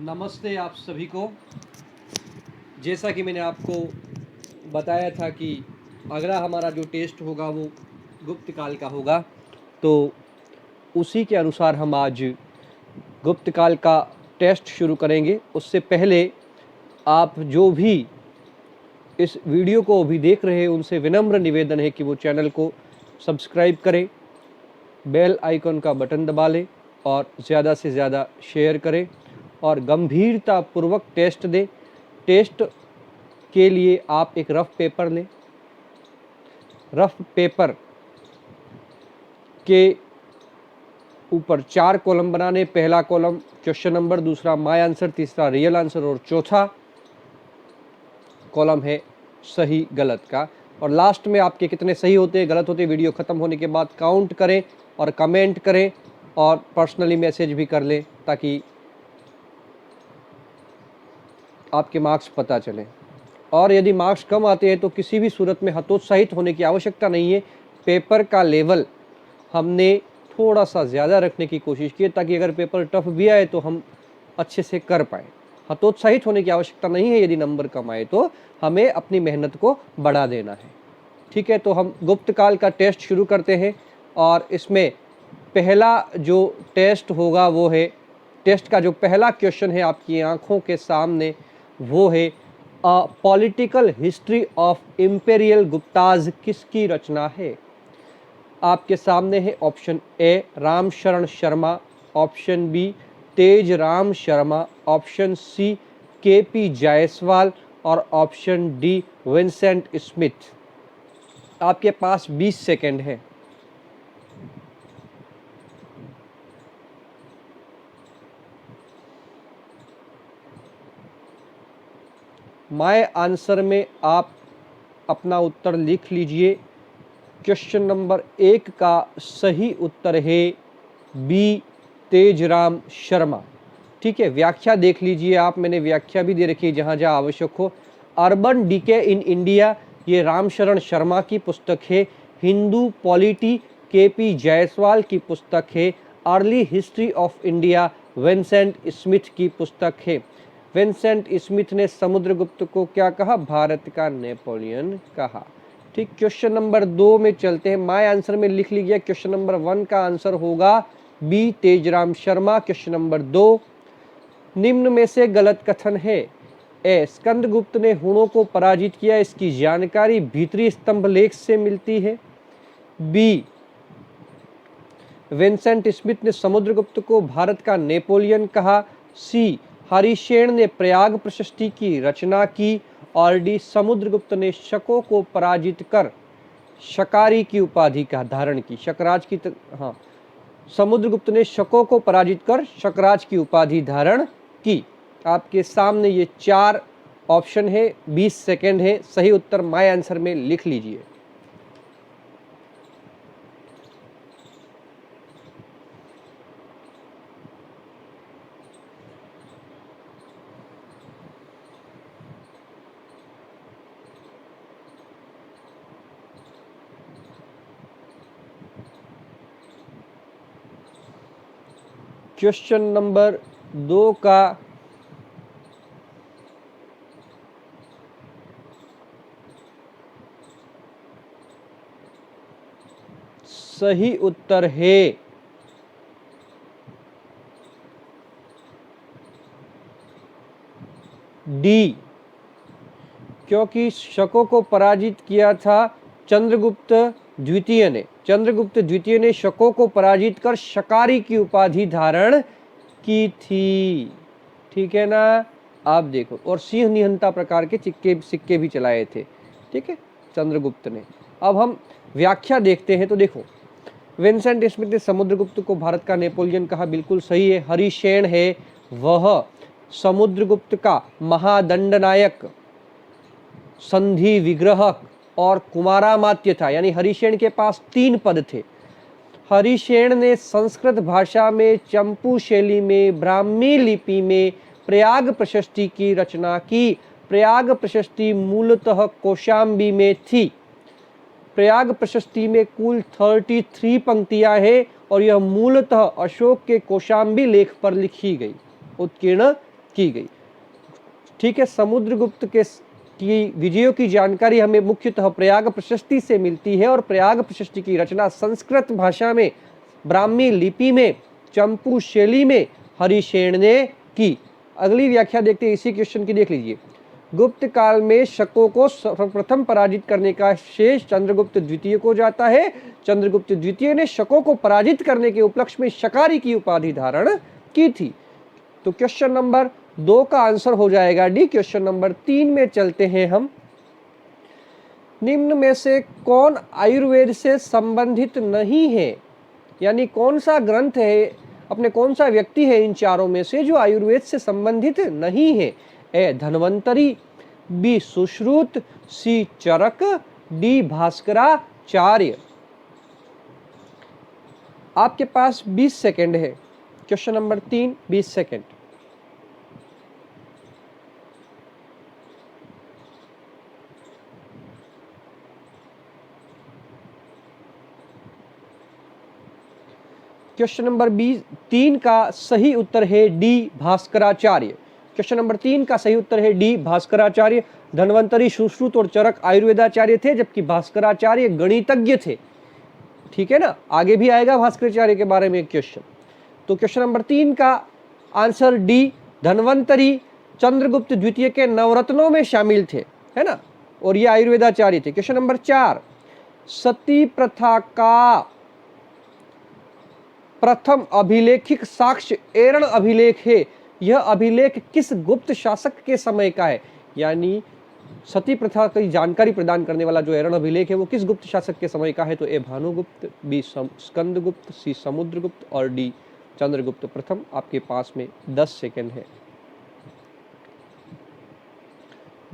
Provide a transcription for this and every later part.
नमस्ते आप सभी को। जैसा कि मैंने आपको बताया था कि अगला हमारा जो टेस्ट होगा वो गुप्त काल का होगा, तो उसी के अनुसार हम आज गुप्त काल का टेस्ट शुरू करेंगे। उससे पहले आप जो भी इस वीडियो को अभी देख रहे हैं उनसे विनम्र निवेदन है कि वो चैनल को सब्सक्राइब करें, बेल आइकन का बटन दबा लें और ज़्यादा से ज़्यादा शेयर करें और गंभीरतापूर्वक टेस्ट दें। टेस्ट के लिए आप एक रफ पेपर लें। रफ पेपर के ऊपर 4 कॉलम बनाने। पहला कॉलम क्वेश्चन नंबर, दूसरा माय आंसर, तीसरा रियल आंसर और चौथा कॉलम है सही गलत का। और लास्ट में आपके कितने सही होते हैं गलत होते हैं वीडियो ख़त्म होने के बाद काउंट करें और कमेंट करें और पर्सनली मैसेज भी कर लें ताकि आपके मार्क्स पता चलें। और यदि मार्क्स कम आते हैं तो किसी भी सूरत में हतोत्साहित होने की आवश्यकता नहीं है। पेपर का लेवल हमने थोड़ा सा ज़्यादा रखने की कोशिश की है ताकि अगर पेपर टफ भी आए तो हम अच्छे से कर पाएँ। हतोत्साहित होने की आवश्यकता नहीं है। यदि नंबर कम आए तो हमें अपनी मेहनत को बढ़ा देना है। ठीक है, तो हम गुप्त काल का टेस्ट शुरू करते हैं और इसमें पहला जो टेस्ट होगा वो है, टेस्ट का जो पहला क्वेश्चन है आपकी आंखों के सामने वो है political history of imperial Guptas किसकी रचना है। आपके सामने है option A Ramsharan Sharma, option B Tej Ram Sharma, option C KP Jayaswal और ऑप्शन डी विंसेंट स्मिथ। आपके पास 20 सेकंड है। माय आंसर में आप अपना उत्तर लिख लीजिए। क्वेश्चन नंबर 1 का सही उत्तर है बी तेजराम शर्मा। ठीक है, व्याख्या देख लीजिए आप, मैंने व्याख्या भी दे रखी है जहाँ जहाँ आवश्यक हो। अर्बन डीके इन इंडिया, ये रामशरण शर्मा की पुस्तक है। हिंदू पॉलिटी, केपी जायसवाल की पुस्तक है। Early history of India, Vincent Smith की पुस्तक है। विंसेंट स्मिथ ने समुद्रगुप्त को क्या कहा? भारत का नेपोलियन कहा। ठीक, क्वेश्चन नंबर 2 में चलते हैं। माय आंसर में लिख लीजिए। क्वेश्चन नंबर 1 का आंसर होगा B Tejram Sharma. Question number 2, निम्न में से गलत कथन है। ए स्कंदगुप्त ने हुणों को पराजित किया, इसकी जानकारी भीतरी स्तंभ लेख से मिलती है। बी विंसेंट स्मिथ ने समुद्रगुप्त को भारत का नेपोलियन कहा। सी हरिशेन ने प्रयाग प्रशस्ति की रचना की। और डी समुद्रगुप्त ने शकों को पराजित कर शकारी की उपाधि का धारण की। शकराज की हाँ, समुद्रगुप्त ने शकों को पराजित कर शकराज की उपाधि धारण की। आपके सामने ये 4 ऑप्शन है, 20 सेकेंड है। सही उत्तर माय आंसर में लिख लीजिए। क्वेश्चन नंबर 2 का सही उत्तर है डी, क्योंकि शकों को पराजित किया था चंद्रगुप्त द्वितीय ने। चंद्रगुप्त द्वितीय ने शकों को पराजित कर शकारी की उपाधि धारण की थी। ठीक है ना, आप देखो। और सिंह निहंता प्रकार के सिक्के भी चलाए थे। ठीक है, चंद्रगुप्त ने। अब हम व्याख्या देखते हैं। तो देखो, विंसेंट स्मिथ ने समुद्रगुप्त को भारत का नेपोलियन कहा, बिल्कुल सही है। हरिशेन है वह समुद्रगुप्त का महादंडनायक, संधि विग्रहक और कुमारामात्य था। यानी हरिशेन के पास 3 पद थे। हरिशेन ने संस्कृत भाषा में, चंपू शैली में, ब्राह्मी लिपि में प्रयाग प्रशस्ति की रचना की। प्रयाग प्रशस्ति मूलतः कौशाम्बी में थी। प्रयाग प्रशस्ति में कुल 33 पंक्तियां हैं और यह मूलतः अशोक के कौशाम्बी लेख पर लिखी गई, उत्कीर्ण की गई। ठीक है, समुद्रगुप्त के की विजयों की जानकारी हमें मुख्यतः प्रयाग प्रशस्ति से मिलती है और प्रयाग प्रशस्ति की रचना संस्कृत भाषा में ब्राह्मी लिपि में चंपू शैली में हरिसेन ने की। अगली व्याख्या देखते हैं इसी क्वेश्चन की, देख लीजिए। गुप्त काल में शकों को सर्वप्रथम पराजित करने का श्रेय चंद्रगुप्त द्वितीय को जाता है। चंद्रगुप्त द्वितीय ने शकों को पराजित करने के उपलक्ष्य में शकारी की उपाधि धारण की थी। तो क्वेश्चन नंबर 2 का आंसर हो जाएगा डी। क्वेश्चन नंबर 3 में चलते हैं हम। निम्न में से कौन आयुर्वेद से संबंधित नहीं है, यानी कौन सा ग्रंथ है, अपने कौन सा व्यक्ति है इन चारों में से जो आयुर्वेद से संबंधित नहीं है? ए धन्वंतरी, बी सुश्रुत, सी चरक, डी भास्कराचार्य। आपके पास 20 सेकंड है। Question number 3, 20 second. Question number 3 का सही उत्तर है डी भास्कराचार्य। क्वेश्चन नंबर 3 का सही उत्तर है डी भास्कराचार्य। धन्वंतरी, सुश्रुत और चरक आयुर्वेदाचार्य थे, जबकि भास्कराचार्य गणितज्ञ थे। ठीक है ना, आगे भी आएगा भास्कराचार्य के बारे में एक क्वेश्चन। तो क्वेश्चन नंबर 3 का आंसर डी धन्वंतरी चंद्रगुप्त द्वितीय के नवरत्नों में शामिल थे, है ना, और ये आयुर्वेदाचार्य थे। क्वेश्चन नंबर 4, सती प्रथा का प्रथम अभिलेखिक साक्ष्य एरण अभिलेख है। यह अभिलेख किस गुप्त शासक के समय का है? यानी सती प्रथा की जानकारी प्रदान करने वाला जो एरण अभिलेख है वो किस गुप्त शासक के समय का है? तो ए भानुगुप्त, बी स्कंदगुप्त, सी समुद्रगुप्त और डी चंद्रगुप्त प्रथम। आपके पास में 10 सेकंड है।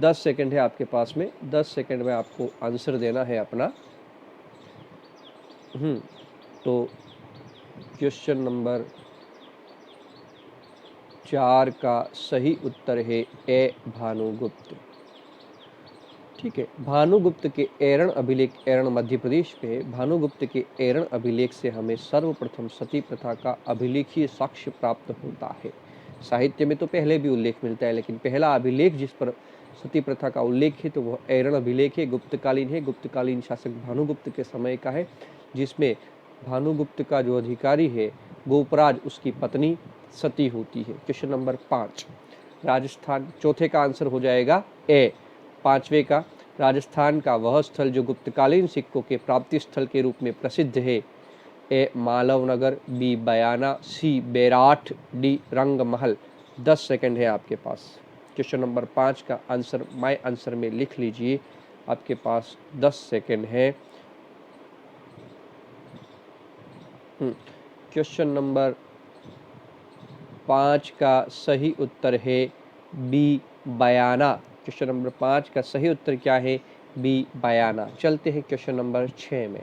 10 सेकंड है आपके पास में। 10 सेकंड में आपको आंसर देना है अपना। तो क्वेश्चन नंबर 4 का सही उत्तर है ए भानुगुप्त। ठीक है, भानुगुप्त के एरण अभिलेख, एरण मध्य प्रदेश में है। भानुगुप्त के एरण अभिलेख से हमें सर्वप्रथम सती प्रथा का अभिलेखीय साक्ष्य प्राप्त होता है। साहित्य में तो पहले भी उल्लेख मिलता है, लेकिन पहला अभिलेख जिस पर सती प्रथा का उल्लेख है तो वह एरण अभिलेख है, गुप्तकालीन है। गुप्तकालीन शासक भानुगुप्त के समय का है, जिसमें भानुगुप्त का जो अधिकारी है गोपराज, उसकी पत्नी सती होती है। Question number 5, Rajasthan. चौथे का आंसर हो जाएगा ए। 5वें का, राजस्थान का वह स्थल जो गुप्तकालीन सिक्कों के प्राप्ति स्थल के रूप में प्रसिद्ध है। ए मालवनगर, बी बयाना, सी बेराठ, डी रंगमहल। 10 सेकंड है आपके पास। क्वेश्चन नंबर 5 का आंसर माय आंसर में लिख लीजिए। आपके पास 10 सेकंड है। क्वेश्चन नंबर 5 का सही उत्तर है बी बयाना। क्वेश्चन नंबर 5 का सही उत्तर क्या है? बी बयाना। चलते हैं क्वेश्चन नंबर 6 में।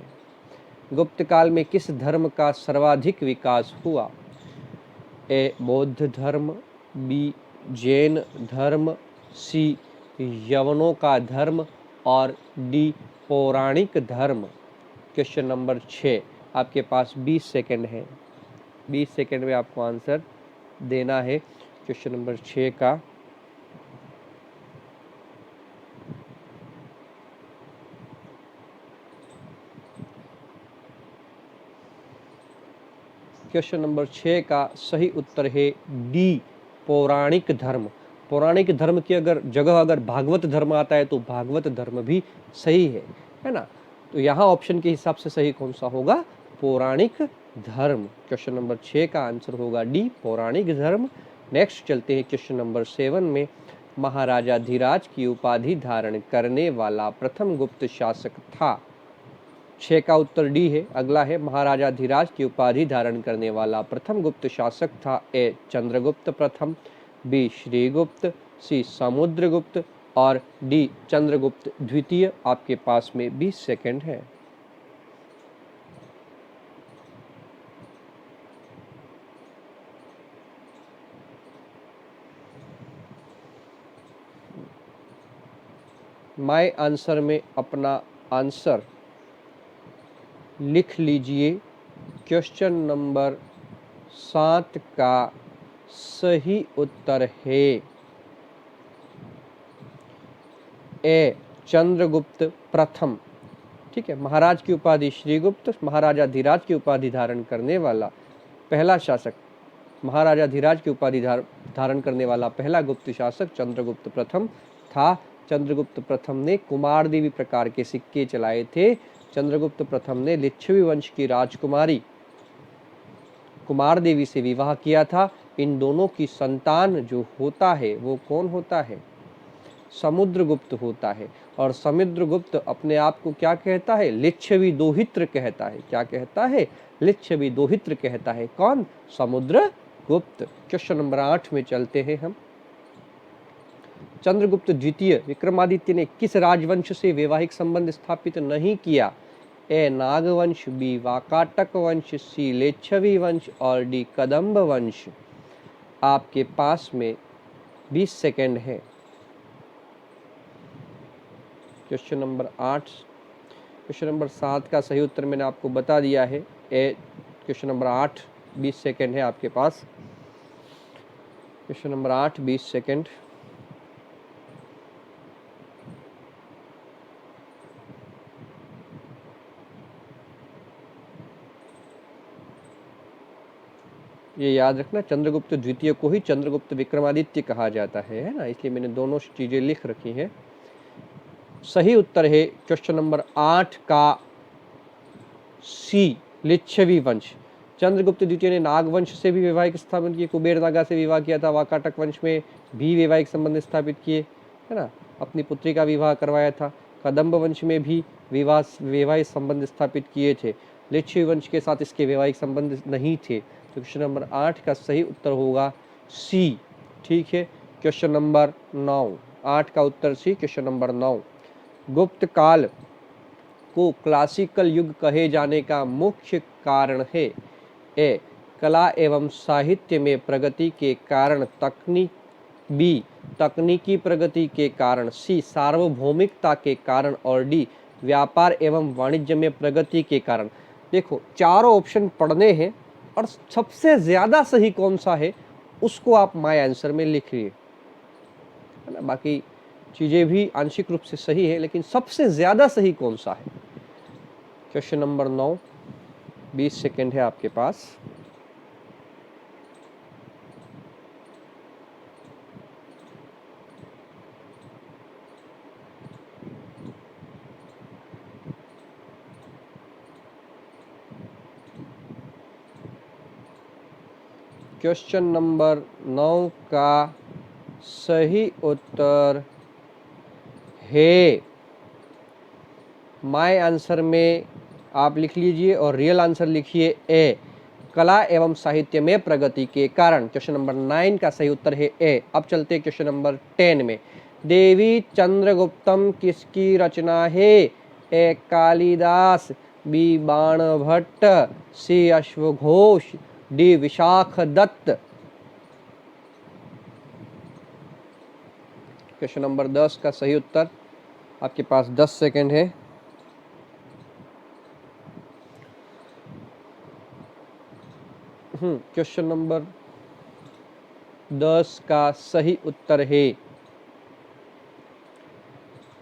गुप्त काल में किस धर्म का सर्वाधिक विकास हुआ? ए बौद्ध धर्म, बी जैन धर्म, सी यवनों का धर्म और डी पौराणिक धर्म। क्वेश्चन नंबर 6, आपके पास 20 सेकंड है। 20 सेकंड में आपको आंसर देना है क्वेश्चन नंबर 6 का। क्वेश्चन नंबर 6 का सही उत्तर है डी पौराणिक धर्म। पौराणिक धर्म की अगर जगह अगर भागवत धर्म आता है तो भागवत धर्म भी सही है ना। तो यहाँ ऑप्शन के हिसाब से सही कौन सा होगा? पौराणिक धर्म। क्वेश्चन नंबर 6 का आंसर होगा डी पौराणिक धर्म। नेक्स्ट चलते हैं क्वेश्चन नंबर 7 में। महाराजा धीराज की उपाधि धारण करने वाला प्रथम गुप्त शासक था। 6 का उत्तर डी है। अगला है महाराजा धीराज की उपाधि धारण करने वाला प्रथम गुप्त शासक था। ए चंद्रगुप्त प्रथम, बी श्रीगुप्त, सी समुद्रगुप्त और डी चंद्रगुप्त द्वितीय। आपके पास में 20 सेकंड है। माय आंसर में अपना आंसर लिख लीजिए। क्वेश्चन नंबर 7 का सही उत्तर है ए चंद्रगुप्त प्रथम। ठीक है, महाराज की उपाधि श्रीगुप्त, महाराजा धीराज की उपाधि धारण करने वाला पहला शासक, महाराजा धीराज की उपाधि धारण करने वाला पहला गुप्त शासक चंद्रगुप्त प्रथम था। चंद्रगुप्त प्रथम ने कुमारदेवी प्रकार के सिक्के चलाए थे। चंद्रगुप्त प्रथम ने लिच्छवी वंश की राजकुमारी कुमारदेवी से विवाह किया था। इन दोनों की संतान जो होता है वो कौन होता है? समुद्रगुप्त होता है। और समुद्रगुप्त अपने आप को क्या कहता है? लिच्छवी दोहित्र कहता है। क्या कहता है? लिच्छवी दोहित्र कहता है। कौन? समुद्रगुप्त। क्वेश्चन नंबर 8 में चलते हैं हम। चंद्रगुप्त द्वितीय विक्रमादित्य ने किस राजवंश से वैवाहिक संबंध स्थापित नहीं किया? ए नागवंश, बी वाकाटक वंश, सी लिच्छवी वंश और डी कदम्ब वंश। आपके पास में 20 सेकेंड है। Question number 8। क्वेश्चन नंबर 7 का सही उत्तर मैंने आपको बता दिया है। क्वेश्चन नंबर 8, 20 सेकेंड है आपके पास। Question number 8, 20 second. ये याद रखना, चंद्रगुप्त द्वितीय को ही चंद्रगुप्त विक्रमादित्य कहा जाता है ना, इसलिए मैंने दोनों चीजें लिख रखी हैं। सही उत्तर है क्वेश्चन नंबर 8 का सी, लिच्छवी वंश। चंद्रगुप्त द्वितीय ने नागवंश से भी वैवाहिक स्थापन किए, कुबेर नागा से विवाह किया था, वाकाटक वंश में भी वैवाहिक संबंध स्थापित किए, है ना, अपनी पुत्री का विवाह करवाया था। कदम्ब वंश में भी वैवाहिक संबंध स्थापित किए थे। लिच्छवी वंश के साथ इसके वैवाहिक संबंध नहीं थे। तो क्वेश्चन नंबर 8 का सही उत्तर होगा सी। ठीक है, क्वेश्चन नंबर 9, 8 का उत्तर सी। क्वेश्चन नंबर 9, गुप्त काल को क्लासिकल युग कहे जाने का मुख्य कारण है? ए कला एवं साहित्य में प्रगति के कारण, बी तकनीकी प्रगति के कारण, सी सार्वभौमिकता के कारण और डी व्यापार एवं वाणिज्य में प्रगति के कारण। देखो, चारों ऑप्शन पढ़ने हैं और सबसे ज्यादा सही कौन सा है उसको आप माय आंसर में लिख लिए, है ना। बाकी चीजें भी आंशिक रूप से सही है, लेकिन सबसे ज्यादा सही कौन सा है? क्वेश्चन नंबर 9, 20 सेकेंड है आपके पास। क्वेश्चन नंबर 9 का सही उत्तर है, माय आंसर में आप लिख लीजिए और रियल आंसर लिखिए ए कला एवं साहित्य में प्रगति के कारण। क्वेश्चन नंबर 9 का सही उत्तर है ए। अब चलते हैं क्वेश्चन नंबर 10 में। देवी चंद्रगुप्तम किसकी रचना है? A Kalidas, B Banabhatta, C अश्वघोष, D Vishakha Datta. Question number 10 का सही उत्तर, आपके पास 10 सेकेंड है। क्वेश्चन नंबर 10 का सही उत्तर है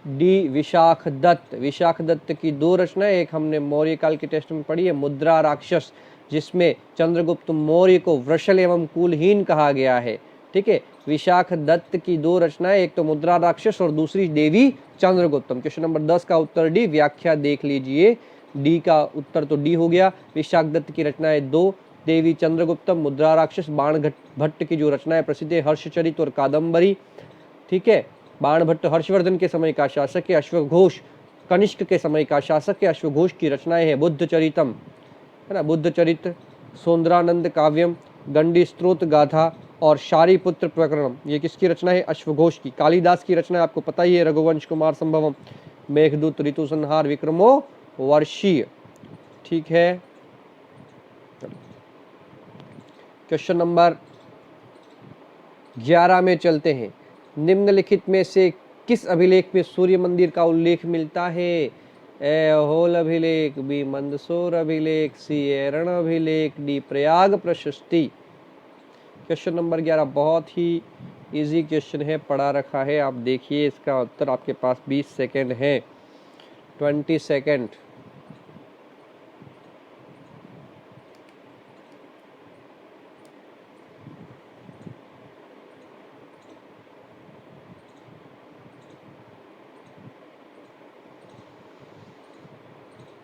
डी विशाख दत्त। विशाख दत्त की दो रचनाएं, एक हमने मौर्य काल के टेस्ट में पढ़ी है, मुद्रा राक्षस, जिसमें चंद्रगुप्त मौर्य को वृषल एवं कुलहीन कहा गया है। ठीक है, विशाख दत्त की दो रचनाएं, एक तो मुद्रा राक्षस और दूसरी देवी चंद्रगुप्तम। क्वेश्चन नंबर 10 का उत्तर डी। व्याख्या देख लीजिए, डी का उत्तर तो डी हो गया। विशाख दत्त की रचनाएं दो, देवी चंद्रगुप्तम, मुद्रा राक्षस। बाण भट्ट की जो रचनाएं प्रसिद्ध है, हर्षचरित और कादम्बरी। ठीक है, बाण भट्ट हर्षवर्धन के समय का शासक है। अश्वघोष कनिष्क के समय का शासक है। अश्वघोष की रचनाएं है बुद्ध चरितम, है ना, बुद्ध चरित, सौंदरानंद काव्यम, गंडी स्त्रोत गाथा और शारीपुत्र प्रकरणम। ये किसकी रचना है? अश्वघोष की। कालिदास की रचना आपको पता ही है, रघुवंश कुमार संभवम, मेघदूत, ऋतु संहार, विक्रमो वर्षीय। ठीक है, क्वेश्चन नंबर 11 में चलते हैं। निम्नलिखित में से किस अभिलेख में सूर्य मंदिर का उल्लेख मिलता है? ए होल अभिलेख, बी मंदसौर अभिलेख, सी एरण अभिलेख, डी प्रयाग प्रशस्ति। क्वेश्चन नंबर 11 बहुत ही इजी क्वेश्चन है, पढ़ा रखा है, आप देखिए इसका उत्तर। आपके पास 20 सेकेंड है, 20 सेकेंड।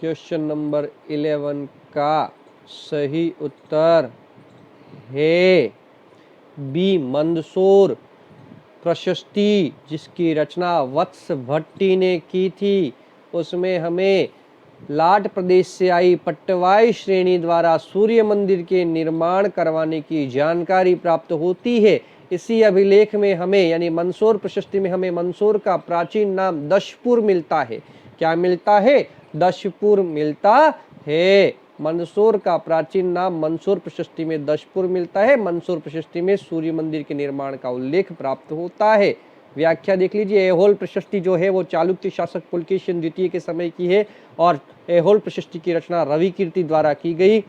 क्वेश्चन नंबर 11 का सही उत्तर है बी, मंदसौर प्रशस्ति, जिसकी रचना वत्स भट्टी ने की थी। उसमें हमें लाट प्रदेश से आई पट्टवाई श्रेणी द्वारा सूर्य मंदिर के निर्माण करवाने की जानकारी प्राप्त होती है। इसी अभिलेख में हमें यानी मंदसौर प्रशस्ति में हमें मंदसौर का प्राचीन नाम दशपुर मिलता है। क्या मिलता है? दशपुर मिलता है। मंदसौर का प्राचीन नाम मंदसौर प्रशस्ति में दशपुर मिलता है। मंदसौर प्रशस्ति में सूर्य मंदिर के निर्माण का उल्लेख प्राप्त होता है। व्याख्या देख लीजिए, ऐहोल प्रशस्ति जो है वो चालुक्य शासक पुलकेशिन द्वितीय के समय की है और ऐहोल प्रशस्ति की रचना रवि कीर्ति द्वारा की गई।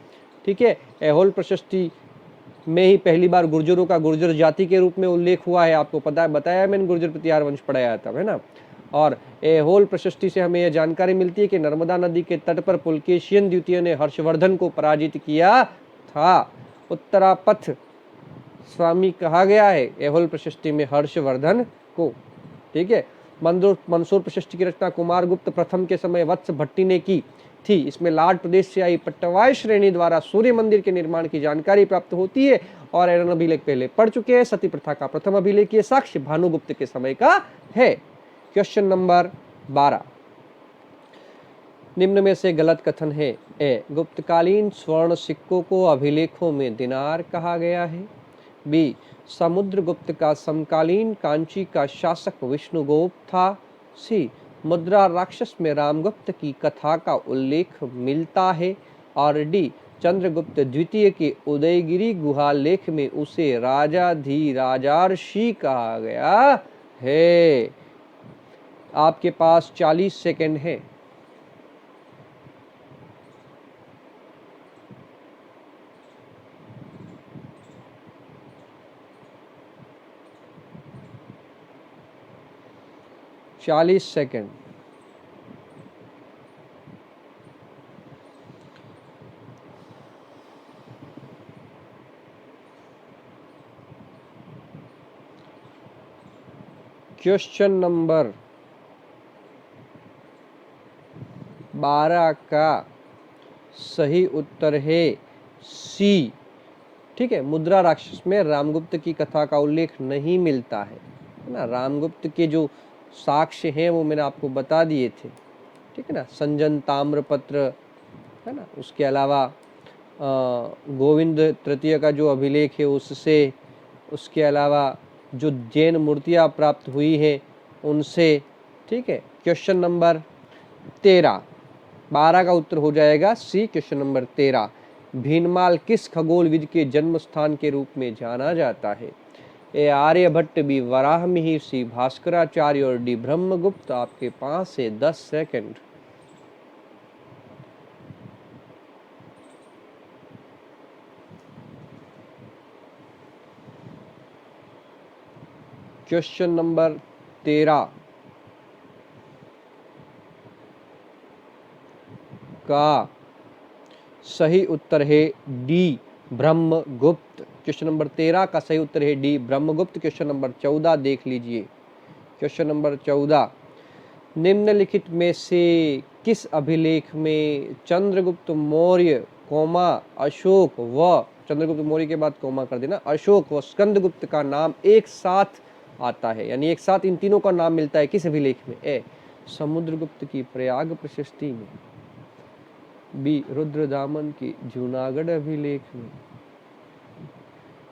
ठीक है, ऐहोल प्रशस्ति में ही पहली बार गुर्जरों का गुर्जर जाति के रूप में उल्लेख हुआ है। आपको पता है, बताया मैंने, गुर्जर प्रतिहार वंश पढ़ाया था, है ना। और ऐहोल प्रशस्ति से हमें यह जानकारी मिलती है कि नर्मदा नदी के तट पर पुलकेशिन द्वितीय ने हर्षवर्धन को पराजित किया था। उत्तरापथ स्वामी कहा गया है ऐहोल प्रशस्ति में हर्षवर्धन को। ठीक है, मंदसौर प्रशस्ति की रचना कुमारगुप्त प्रथम के समय वत्स भट्टी ने की थी। इसमें लाट प्रदेश से आई पट्टवाई श्रेणी द्वारा सूर्य मंदिर के निर्माण की जानकारी प्राप्त होती है। और एरन अभिलेख पहले पढ़ चुके हैं। सती प्रथा का प्रथम अभिलेख ये साक्ष्य भानुगुप्त के समय का है। क्वेश्चन नंबर 12, निम्न में से गलत कथन है। ए, गुप्तकालीन स्वर्ण सिक्कों को अभिलेखों में दिनार कहा गया है। बी, समुद्रगुप्त का समकालीन कांची का शासक विष्णुगुप्त था। सी, मुद्रा राक्षस में रामगुप्त की कथा का उल्लेख मिलता है। और डी, चंद्रगुप्त द्वितीय के उदयगिरी गुहा लेख में उसे राजाधिराजार्षि कहा गया है। आपके पास 40 सेकेंड है। चालीस सेकेंड। क्वेश्चन नंबर 12 का सही उत्तर है सी। ठीक है, मुद्रा राक्षस में रामगुप्त की कथा का उल्लेख नहीं मिलता है ना। रामगुप्त के जो साक्ष्य हैं वो मैंने आपको बता दिए थे। ठीक है ना, संजन ताम्रपत्र, है ना। उसके अलावा गोविंद तृतीय का जो अभिलेख है उससे, उसके अलावा जो जैन मूर्तियाँ प्राप्त हुई हैं उनसे। ठीक है, क्वेश्चन नंबर 13, 12 का उत्तर हो जाएगा सी। क्वेश्चन नंबर 13, भीनमाल किस खगोलविद के जन्म स्थान के रूप में जाना जाता है? ए, आर्यभट्ट, बी, वराहमिहिर, सी, भास्कराचार्य और डी, ब्रह्मगुप्त। आपके 5 से 10 सेकंड। क्वेश्चन नंबर 13 का सही उत्तर है डी, ब्रह्मगुप्त। क्वेश्चन नंबर 13 का सही उत्तर है डी, ब्रह्मगुप्त। क्वेश्चन नंबर 14 देख लीजिए। क्वेश्चन नंबर 14, निम्नलिखित में से किस अभिलेख में चंद्रगुप्त मौर्य कोमा अशोक व, चंद्रगुप्त मौर्य के बाद कोमा कर देना, अशोक व स्कंदगुप्त का नाम एक साथ आता है, यानी एक साथ इन तीनों का नाम मिलता है किस अभिलेख में? ए, समुद्रगुप्त की प्रयाग प्रशस्ति में। बी, रुद्रदामन की जूनागढ़ अभिलेख में।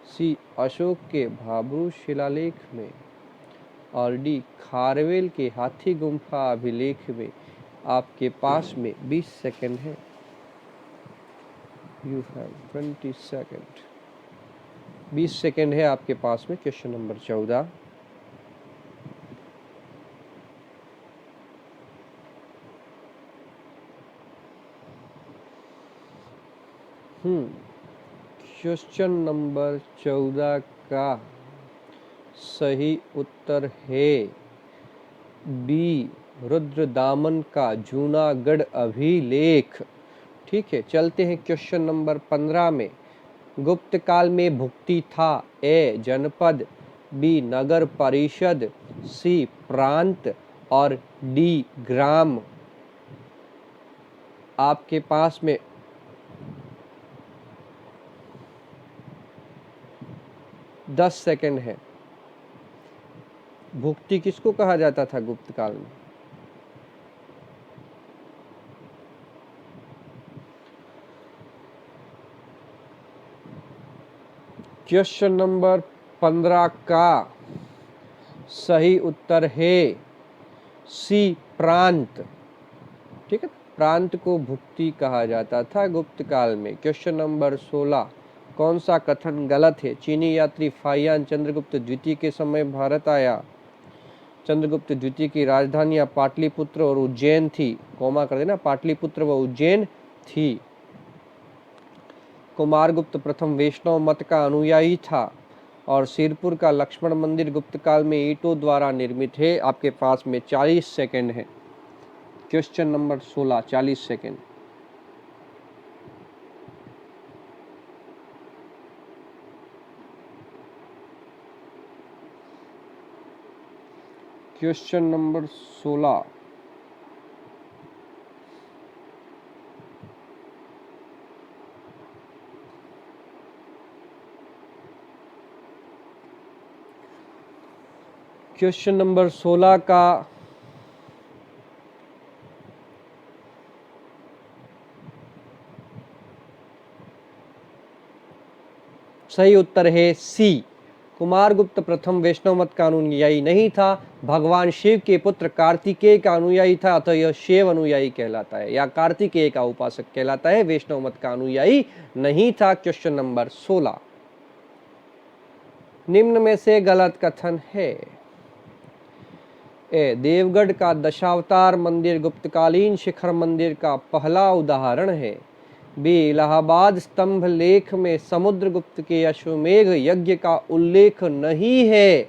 सी, अशोक के भाब्रू शिलालेख में। और डी, खारवेल के हाथी गुम्फा अभिलेख में। आपके पास में 20 सेकंड है। You have 20 second. 20 सेकंड है आपके पास में। क्वेश्चन नंबर 14, क्वेश्चन नंबर 14 का सही उत्तर है बी, रुद्रदामन का जूनागढ़ अभिलेख। ठीक है, चलते हैं क्वेश्चन नंबर 15 में। गुप्त काल में भुक्ति था ए, जनपद, बी, नगर परिषद, सी, प्रांत और डी, ग्राम। आपके पास में 10 सेकंड है। भुक्ति किसको कहा जाता था गुप्त काल में? क्वेश्चन नंबर 15 का सही उत्तर है सी, प्रांत। ठीक है, प्रांत को भुक्ति कहा जाता था गुप्त काल में। क्वेश्चन नंबर 16, कौन सा कथन गलत है? चीनी यात्री फाहियान चंद्रगुप्त द्वितीय के समय भारत आया। चंद्रगुप्त द्वितीय की राजधानियां पाटलिपुत्र और उज्जैन थी। कोमा कर देना, पाटलिपुत्र व उज्जैन थी। कुमारगुप्त प्रथम वैष्णव मत का अनुयायी था और सिरपुर का लक्ष्मण मंदिर गुप्त काल में ईंटों द्वारा निर्मित है। आपके पास में 40 सेकंड है। Question number 16, 40 second. Question number 16, question number 16 का सही उत्तर है सी, कुमारगुप्त प्रथम वैष्णव मत का अनुयायी नहीं था। भगवान शिव के पुत्र कार्तिकेय का अनुयायी था, अतः यह शिव अनुयायी कहलाता है या कार्तिकेय का उपासक कहलाता है, वैष्णव मत का अनुयायी नहीं था। क्वेश्चन नंबर 16, निम्न में से गलत कथन है। ए, देवगढ़ का दशावतार मंदिर गुप्तकालीन शिखर मंदिर का पहला उदाहरण है। बी, इलाहाबाद स्तंभ लेख में समुद्रगुप्त के अश्वमेघ यज्ञ का उल्लेख नहीं है।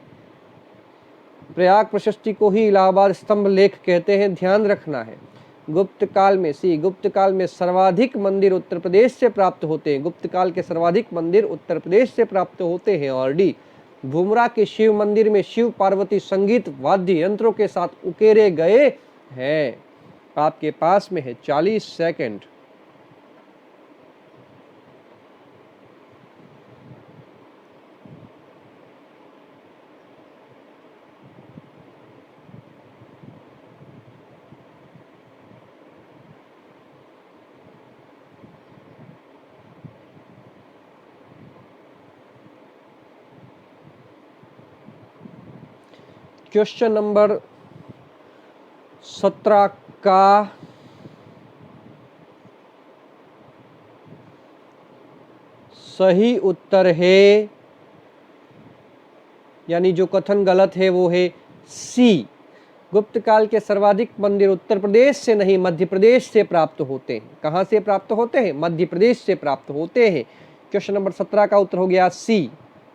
प्रयाग प्रशस्ति को ही इलाहाबाद स्तंभ लेख कहते हैं, ध्यान रखना है। गुप्त काल में सी, गुप्त काल में सर्वाधिक मंदिर उत्तर प्रदेश से प्राप्त होते हैं। गुप्त काल के सर्वाधिक मंदिर उत्तर प्रदेश से प्राप्त होते हैं। और डी, भूमरा के शिव मंदिर में शिव पार्वती संगीत वाद्य यंत्रों के साथ उकेरे गए हैं। आपके पास में है 40 सेकंड। क्वेश्चन नंबर 17 का सही उत्तर है, यानी जो कथन गलत है वो है सी, गुप्त काल के सर्वाधिक मंदिर उत्तर प्रदेश से नहीं मध्य प्रदेश से प्राप्त होते हैं। कहां से प्राप्त होते हैं? मध्य प्रदेश से प्राप्त होते हैं। क्वेश्चन नंबर 17 का उत्तर हो गया सी।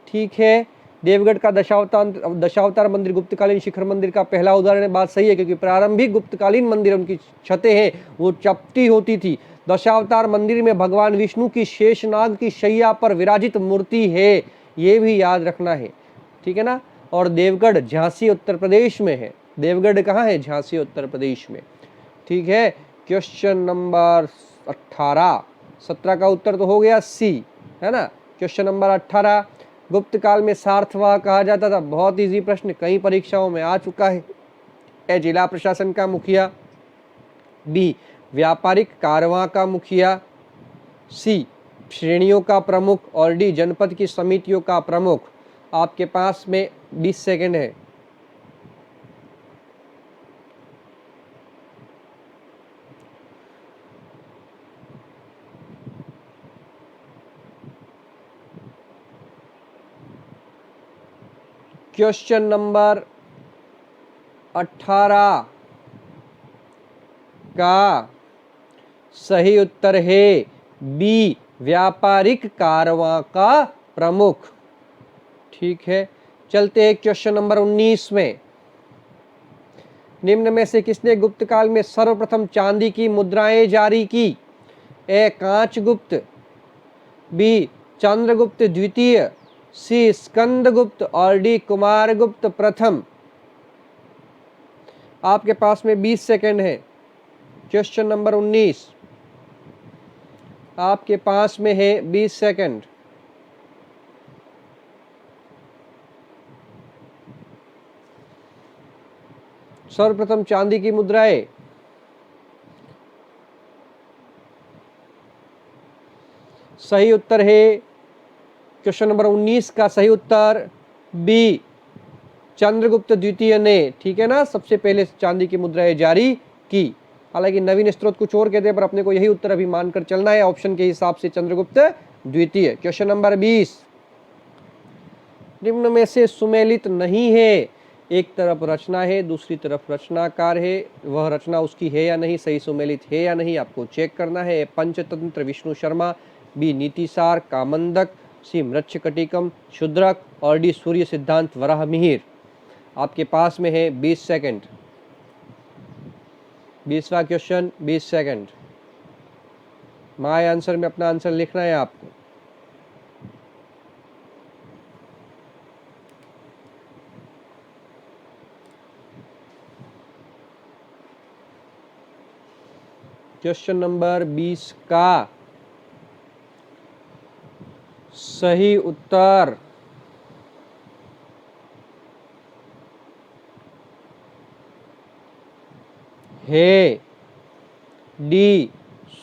ठीक है, देवगढ़ का दशावतार मंदिर गुप्तकालीन शिखर मंदिर का पहला उदाहरण है। बात सही है, क्योंकि प्रारंभिक गुप्तकालीन मंदिर उनकी छतें हैं वो चपटी होती थी। दशावतार मंदिर में भगवान विष्णु की शेषनाग की शैया पर विराजित मूर्ति है, ये भी याद रखना है। ठीक है ना। और देवगढ़ झांसी उत्तर प्रदेश में है। देवगढ़ कहाँ है? झांसी उत्तर प्रदेश में। ठीक है, क्वेश्चन नंबर 18, 17 का उत्तर तो हो गया सी, है ना। क्वेश्चन नंबर 18, गुप्त काल में सार्थवाह कहा जाता था। बहुत इजी प्रश्न, कई परीक्षाओं में आ चुका है। ए, जिला प्रशासन का मुखिया, बी, व्यापारिक कारवां का मुखिया, सी, श्रेणियों का प्रमुख और डी, जनपद की समितियों का प्रमुख। आपके पास में 20 सेकंड है। क्वेश्चन नंबर 18 का सही उत्तर है बी, व्यापारिक कारवां का प्रमुख। ठीक है, चलते हैं क्वेश्चन नंबर 19 में। निम्न में से किसने गुप्त काल में सर्वप्रथम चांदी की मुद्राएं जारी की? ए कांचगुप्त, बी चंद्रगुप्त द्वितीय, सी स्कंदगुप्त और डी कुमारगुप्त प्रथम। आपके पास में 20 सेकंड है। क्वेश्चन नंबर 19 आपके पास में है 20 सेकंड। सर्वप्रथम चांदी की मुद्राएं। सही उत्तर है क्वेश्चन नंबर 19 का सही उत्तर बी चंद्रगुप्त द्वितीय ने, ठीक है ना, सबसे पहले चांदी की मुद्राएं जारी की। हालांकि नवीन स्रोत कुछ और कहते हैं, पर अपने को यही उत्तर अभी मानकर चलना है, ऑप्शन के हिसाब से चंद्रगुप्त द्वितीय। क्वेश्चन नंबर 20, निम्न में से सुमेलित नहीं है। एक तरफ रचना है, दूसरी तरफ रचनाकार है, वह रचना उसकी है या नहीं, सही सुमेलित है या नहीं, आपको चेक करना है। पंचतंत्र विष्णु शर्मा, बी नीतिसार कामंदक, सी मृच्छकटिकम शूद्रक और डी सूर्य सिद्धांत वराह मिहिर। आपके पास में है 20 सेकंड। 20वां क्वेश्चन, 20 सेकंड। माय आंसर में अपना आंसर लिखना है आपको। क्वेश्चन नंबर 20 का सही उत्तर है डी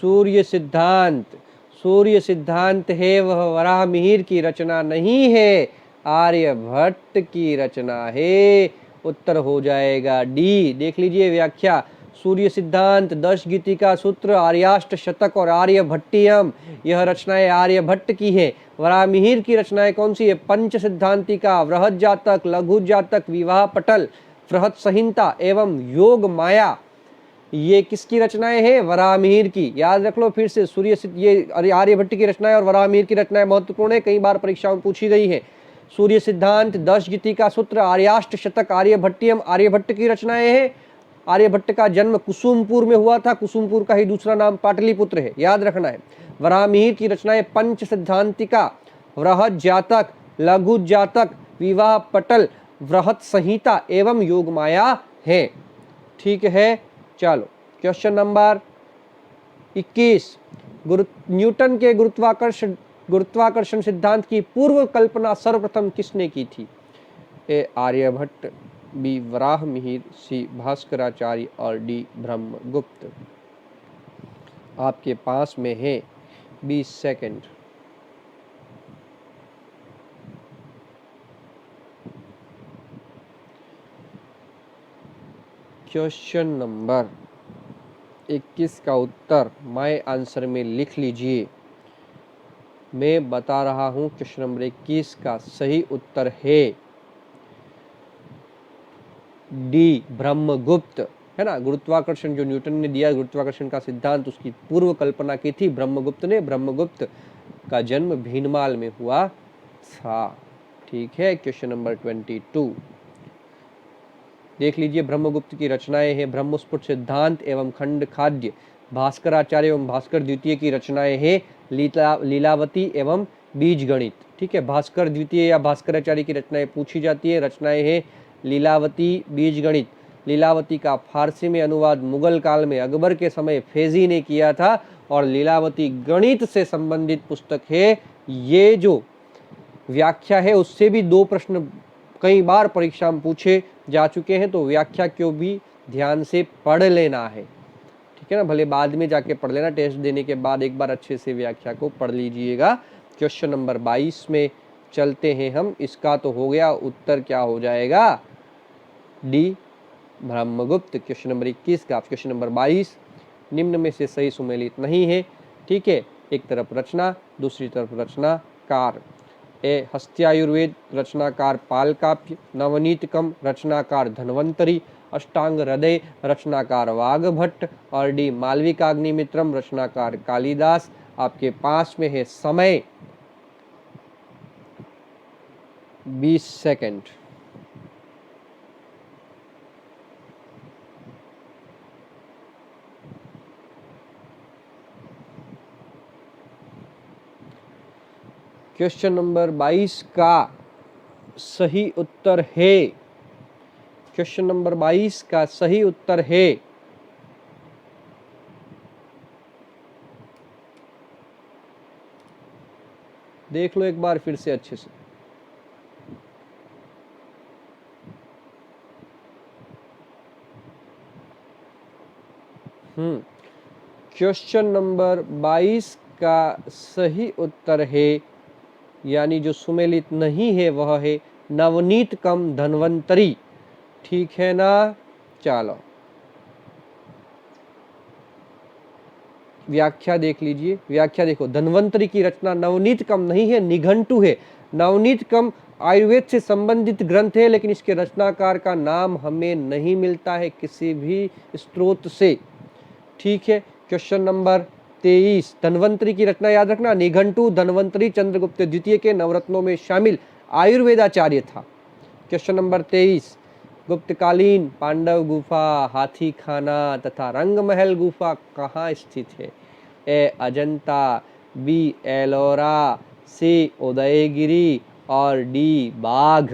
सूर्य सिद्धांत। सूर्य सिद्धांत है वह वराह मिहिर की रचना नहीं है, आर्यभट्ट की रचना है। उत्तर हो जाएगा डी। देख लीजिए व्याख्या। सूर्य सिद्धांत, दश गीतिका सूत्र, आर्याष्ट शतक और आर्यभट्टियम, यह रचनाएं आर्यभट्ट की है। वराह मिहिर की रचनाएं कौन सी है? पंच सिद्धांतिका, वृहद जातक, लघु जातक, विवाह पटल, बृहत संहिता एवं योग माया, ये किसकी रचनाएं हैं? वराह मिहिर की। याद रख लो फिर से, सूर्य ये आर्यभट्ट की रचनाएं और वराह मिहिर की रचनाएं महत्वपूर्ण है, कई बार परीक्षाओं में पूछी गई है। सूर्य सिद्धांत, दश गीतिका सूत्र, आर्याष्ट शतक, आर्यभट्टियम आर्यभट्ट की रचनाएं हैं। आर्यभट्ट का जन्म कुसुमपुर में हुआ था, कुसुमपुर का ही दूसरा नाम पाटलिपुत्र है, याद रखना है। वराह मिहिर की रचनाएं पंच सिद्धांतिका, वृहद जातक, लघु जातक, विवाह पटल, बृहत संहिता एवं योग माया है। ठीक है, चलो क्वेश्चन नंबर 21, न्यूटन के गुरुत्वाकर्षण सिद्धांत की पूर्व कल्पना सर्वप्रथम किसने की थी? ए आर्यभट्ट, बी वराह मिहिर, सी भास्कराचार्य और डी ब्रह्मगुप्त। आपके पास में है 20 सेकंड। क्वेश्चन नंबर 21 का उत्तर माय आंसर में लिख लीजिए। मैं बता रहा हूं क्वेश्चन नंबर 21 का सही उत्तर है डी ब्रह्मगुप्त, है ना। गुरुत्वाकर्षण जो न्यूटन ने दिया, गुरुत्वाकर्षण का सिद्धांत, उसकी पूर्व कल्पना की थी ब्रह्मगुप्त ने। ब्रह्मगुप्त का जन्म भीनमाल में हुआ था। ठीक है, क्वेश्चन नंबर 22 देख लीजिए। ब्रह्मगुप्त की रचनाएं हैं ब्रह्मस्फुट सिद्धांत एवं खंड खाद्य। भास्कराचार्य एवं भास्कर द्वितीय की रचनाएं हैं लीलावती एवं बीज गणित। ठीक है, भास्कर द्वितीय या भास्कराचार्य की रचनाएं पूछी जाती है। रचनाएं हैं लीलावती, बीज गणित। लीलावती का फारसी में अनुवाद मुगल काल में अकबर के समय फैजी ने किया था, और लीलावती गणित से संबंधित पुस्तक है। ये जो व्याख्या है उससे भी 2 प्रश्न कई बार परीक्षा में पूछे जा चुके हैं, तो व्याख्या क्यों भी ध्यान से पढ़ लेना है। ठीक है ना, भले बाद में जाके पढ़ लेना, टेस्ट देने के बाद एक बार अच्छे से व्याख्या को पढ़ लीजिएगा। क्वेश्चन नंबर 22 में चलते हैं हम। इसका तो हो गया, उत्तर क्या हो जाएगा? डी ब्रह्मगुप्त। क्वेश्चन नंबर 21 का क्वेश्चन नंबर 22, निम्न में से सही सुमेलित नहीं है। ठीक है, एक तरफ रचना, दूसरी तरफ रचनाकार। ए हस्त्यायुर्वेद, रचनाकार पालकाप्य। नवनीतकम, रचनाकार धन्वंतरी। अष्टांग हृदय, रचनाकार वाघभट्ट और डी मालविकाग्निमित्रम, रचनाकार कालिदास। आपके पास में है समय 20 सेकंड। क्वेश्चन नंबर 22 का सही उत्तर है, क्वेश्चन नंबर 22 का सही उत्तर है देख लो एक बार फिर से अच्छे से। क्वेश्चन नंबर 22 का सही उत्तर है, यानी जो सुमेलित नहीं है वह है नवनीत कम धन्वंतरी। ठीक है ना? चलो व्याख्या देख लीजिए। व्याख्या देखो, धन्वंतरी की रचना नवनीत कम नहीं है, निघंटु है। नवनीत कम आयुर्वेद से संबंधित ग्रंथ है, लेकिन इसके रचनाकार का नाम हमें नहीं मिलता है किसी भी स्रोत से। ठीक है, क्वेश्चन नंबर 23, धन्वंतरी की रचना याद रखना, निघंटु धन्वंतरी चंद्रगुप्त द्वितीय के नवरत्नों में शामिल आयुर्वेदाचार्य था। क्वेश्चन नंबर 23, गुप्तकालीन पांडव गुफा, हाथी खाना तथा रंगमहल गुफा कहाँ स्थित है? ए अजंता, बी एलोरा, सी उदयगिरी और डी बाघ।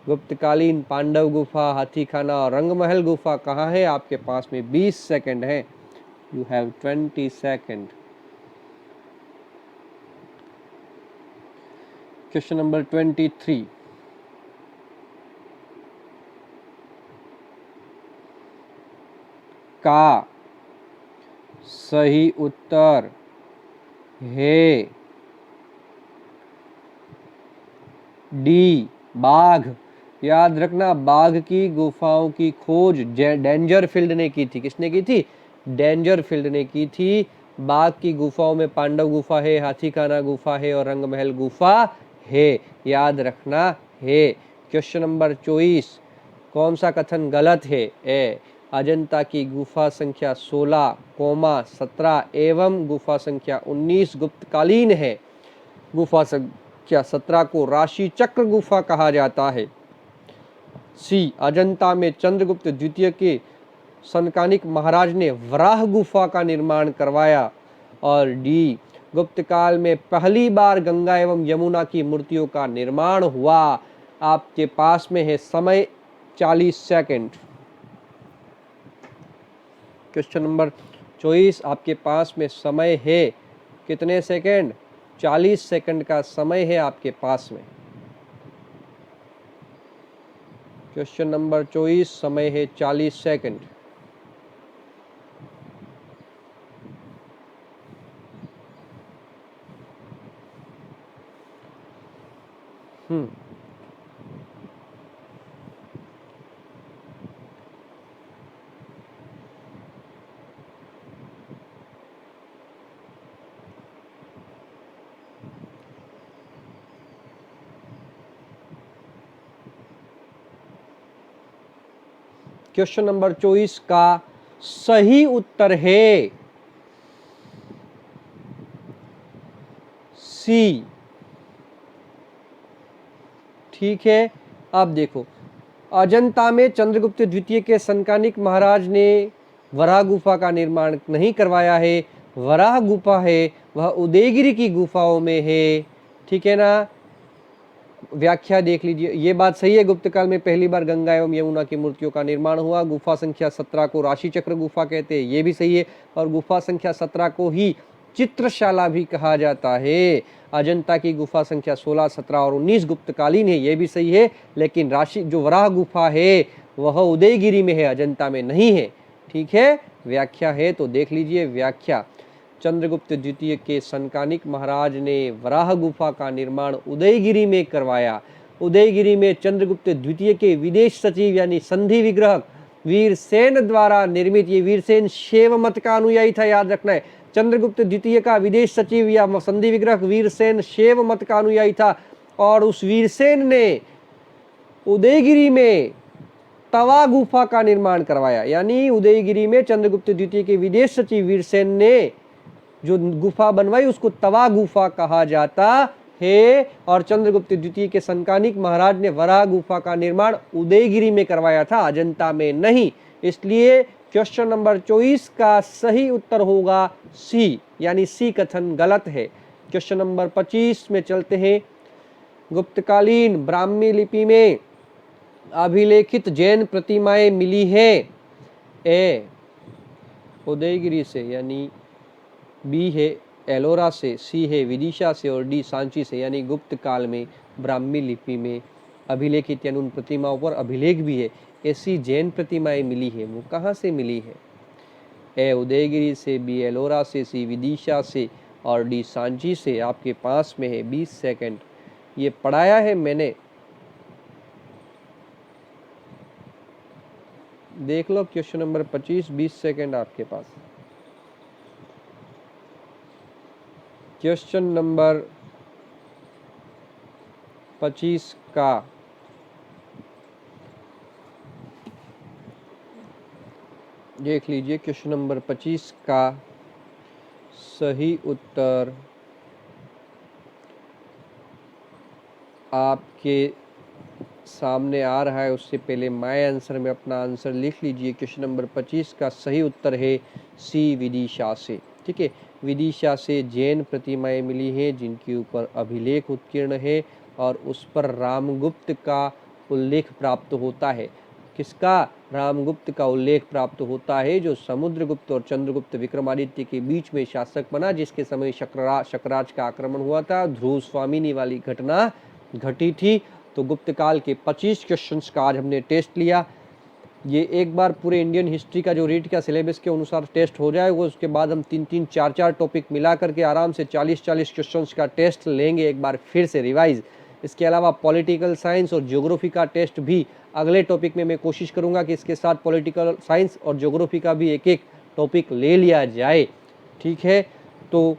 गुप्तकालीन पांडव गुफा, हाथी खाना और रंगमहल गुफा कहाँ है? आपके पास में 20 सेकंड है। You have 20 second. Question number 23, का सही उत्तर है डी बाघ। याद रखना, बाघ की गुफाओं की खोज डेंजरफील्ड ने की थी। किसने की थी? डेंजरफील्ड ने की थी। बाघ की गुफाओं में पांडव गुफा है, हाथी खाना गुफा है और रंगमहल गुफा है, याद रखना है। क्वेश्चन नंबर 24, कौन सा कथन गलत है? ए अजंता की गुफा संख्या 16, 17 एवं गुफा संख्या 19 गुप्तकालीन है। गुफा संख्या 17 को राशि चक्र गुफा कहा जाता है। सी अजंता में चंद्रगुप्त द्वितीय के सनकानिक महाराज ने वराह गुफा का निर्माण करवाया। और डी गुप्तकाल में पहली बार गंगा एवं यमुना की मूर्तियों का निर्माण हुआ। आपके पास में है समय 40 सेकंड। क्वेश्चन नंबर 24, आपके पास में समय है कितने सेकंड? 40 सेकंड का समय है आपके पास में। क्वेश्चन नंबर 24, समय है 40 सेकंड। क्वेश्चन नंबर 24 का सही उत्तर है सी। ठीक है, अब देखो, अजंता में चंद्रगुप्त द्वितीय के सनकानिक महाराज ने वराह गुफा का निर्माण नहीं करवाया है। वराह गुफा है वह उदयगिरी की गुफाओं में है। ठीक है ना? व्याख्या देख लीजिए, ये बात सही है, गुप्तकाल में पहली बार गंगा एवं यमुना की मूर्तियों का निर्माण हुआ। गुफा संख्या 17 को राशि चक्र गुफा कहते हैं, ये भी सही है। और गुफा संख्या 17 को ही चित्रशाला भी कहा जाता है। अजंता की गुफा संख्या 16, 17 और 19 गुप्तकालीन है, ये भी सही है। लेकिन राशि जो वराह गुफा है वह उदयगिरी में है, अजंता में नहीं है। ठीक है, व्याख्या है तो देख लीजिए व्याख्या। चंद्रगुप्त द्वितीय के सनकानिक महाराज ने वराह गुफा का निर्माण उदयगिरी में करवाया। उदयगिरी में चंद्रगुप्त द्वितीय के विदेश सचिव यानी संधि विग्रह वीरसेन द्वारा निर्मित, ये वीरसेन शैव मत का अनुयायी था, याद रखना है। चंद्रगुप्त द्वितीय का विदेश सचिव या संधि विग्रह वीरसेन शैव मत का अनुयायी था। और उस वीरसेन ने उदयगिरी में तवा गुफा का निर्माण करवाया। यानी उदयगिरी में चंद्रगुप्त द्वितीय के विदेश सचिव वीरसेन ने जो गुफा बनवाई उसको तवा गुफा कहा जाता है। और चंद्रगुप्त द्वितीय के संकानिक महाराज ने वराह गुफा का निर्माण उदयगिरी में करवाया था, अजंता में नहीं। इसलिए क्वेश्चन नंबर 24 का सही उत्तर होगा सी, यानी सी कथन गलत है। क्वेश्चन नंबर 25 में चलते हैं। गुप्तकालीन ब्राह्मी लिपि में अभिलेखित जैन प्रतिमाएं मिली है। ए उदयगिरी से यानी बी है एलोरा से, सी है विदिशा से और डी सांची से, यानी गुप्त काल में ब्राह्मी लिपि में अभिलेखित यानी उन प्रतिमाओं पर अभिलेख भी है। ऐसी जैन प्रतिमाएं मिली है, वो कहाँ से मिली है? ए उदयगिरी से, बी एलोरा से, सी विदिशा से और डी सांची से। आपके पास में है 20 सेकंड। ये पढ़ाया है मैंने, देख लो। क्वेश्चन नंबर 25, 20 सेकंड आपके पास। क्वेश्चन नंबर 25 का देख लीजिए। क्वेश्चन नंबर 25 का सही उत्तर आपके सामने आ रहा है। उससे पहले माय आंसर में अपना आंसर लिख लीजिए। क्वेश्चन नंबर 25 का सही उत्तर है सी विदिशा से। ठीक है, विदिशा से जैन प्रतिमाएं मिली हैं जिनके ऊपर अभिलेख उत्कीर्ण है और उस पर रामगुप्त का उल्लेख प्राप्त होता है। किसका? रामगुप्त का उल्लेख प्राप्त होता है, जो समुद्रगुप्त और चंद्रगुप्त विक्रमादित्य के बीच में शासक बना, जिसके समय शकराज का आक्रमण हुआ था, ध्रुव स्वामिनी वाली घटना घटी थी। तो गुप्त काल के 25 क्वेश्चंस का आज हमने टेस्ट लिया। ये एक बार पूरे इंडियन हिस्ट्री का जो रीट का सिलेबस के अनुसार टेस्ट हो जाएगा, उसके बाद हम 3-3, 4-4 टॉपिक मिला करके आराम से 40-40 क्वेश्चंस का टेस्ट लेंगे एक बार फिर से रिवाइज। इसके अलावा पॉलिटिकल साइंस और ज्योग्राफी का टेस्ट भी अगले टॉपिक में मैं कोशिश करूंगा कि इसके साथ पॉलिटिकल साइंस और ज्योग्राफी का भी एक एक टॉपिक ले लिया जाए। ठीक है, तो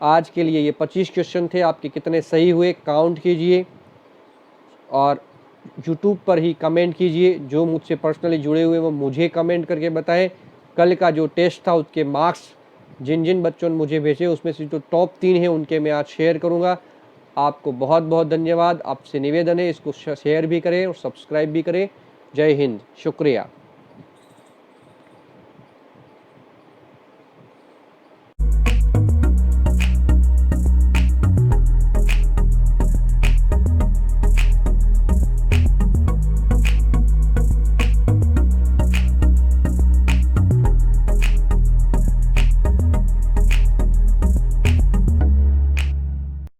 आज के लिए ये 25 क्वेश्चन थे। आपके कितने सही हुए काउंट कीजिए और YouTube पर ही कमेंट कीजिए। जो मुझसे पर्सनली जुड़े हुए वो मुझे कमेंट करके बताएं। कल का जो टेस्ट था उसके मार्क्स जिन जिन बच्चों ने मुझे भेजे उसमें से जो टॉप 3 हैं उनके मैं आज शेयर करूंगा। आपको बहुत बहुत धन्यवाद। आपसे निवेदन है इसको शेयर भी करें और सब्सक्राइब भी करें। जय हिंद, शुक्रिया।